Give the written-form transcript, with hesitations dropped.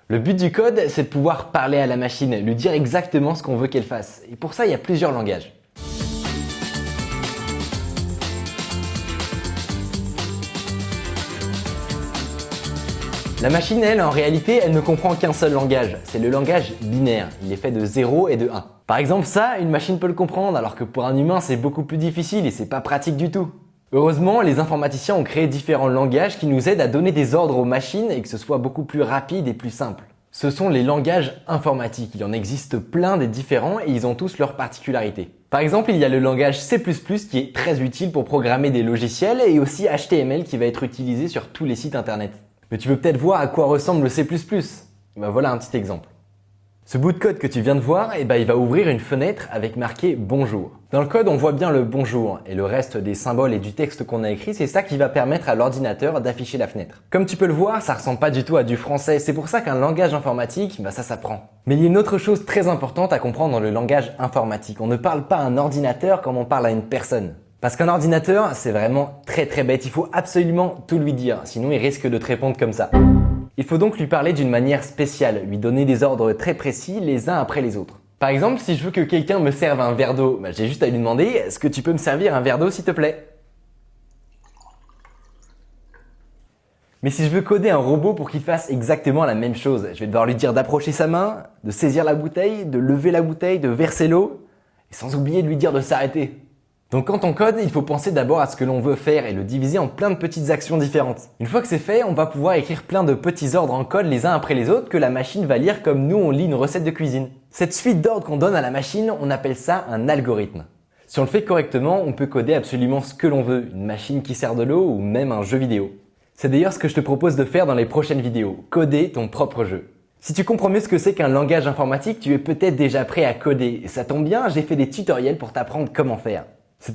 Le but du code, c'est de pouvoir parler à la machine, lui dire exactement ce qu'on veut qu'elle fasse. Et pour ça, il y a plusieurs langages. La machine, elle, en réalité, elle ne comprend qu'un seul langage. C'est le langage binaire. Il est fait de 0 et de 1. Par exemple, ça, une machine peut le comprendre, alors que pour un humain, c'est beaucoup plus difficile et c'est pas pratique du tout. Heureusement, les informaticiens ont créé différents langages qui nous aident à donner des ordres aux machines et que ce soit beaucoup plus rapide et plus simple. Ce sont les langages informatiques. Il en existe plein des différents et ils ont tous leurs particularités. Par exemple, il y a le langage C++ qui est très utile pour programmer des logiciels et aussi HTML qui va être utilisé sur tous les sites internet. Mais tu veux peut-être voir à quoi ressemble le C++. Ben voilà un petit exemple. Ce bout de code que tu viens de voir, il va ouvrir une fenêtre avec marqué bonjour. Dans le code, on voit bien le bonjour et le reste des symboles et du texte qu'on a écrit, c'est ça qui va permettre à l'ordinateur d'afficher la fenêtre. Comme tu peux le voir, ça ressemble pas du tout à du français, c'est pour ça qu'un langage informatique, ça s'apprend. Mais il y a une autre chose très importante à comprendre dans le langage informatique. On ne parle pas à un ordinateur comme on parle à une personne. Parce qu'un ordinateur, c'est vraiment très bête, il faut absolument tout lui dire, sinon il risque de te répondre comme ça. Il faut donc lui parler d'une manière spéciale, lui donner des ordres très précis les uns après les autres. Par exemple, si je veux que quelqu'un me serve un verre d'eau, j'ai juste à lui demander « Est-ce que tu peux me servir un verre d'eau s'il te plaît ?» Mais si je veux coder un robot pour qu'il fasse exactement la même chose, je vais devoir lui dire d'approcher sa main, de saisir la bouteille, de lever la bouteille, de verser l'eau, et sans oublier de lui dire de s'arrêter. Donc quand on code, il faut penser d'abord à ce que l'on veut faire et le diviser en plein de petites actions différentes. Une fois que c'est fait, on va pouvoir écrire plein de petits ordres en code les uns après les autres que la machine va lire comme nous on lit une recette de cuisine. Cette suite d'ordres qu'on donne à la machine, on appelle ça un algorithme. Si on le fait correctement, on peut coder absolument ce que l'on veut, une machine qui sert de l'eau ou même un jeu vidéo. C'est d'ailleurs ce que je te propose de faire dans les prochaines vidéos, coder ton propre jeu. Si tu comprends mieux ce que c'est qu'un langage informatique, tu es peut-être déjà prêt à coder. Et ça tombe bien, j'ai fait des tutoriels pour t'apprendre comment faire.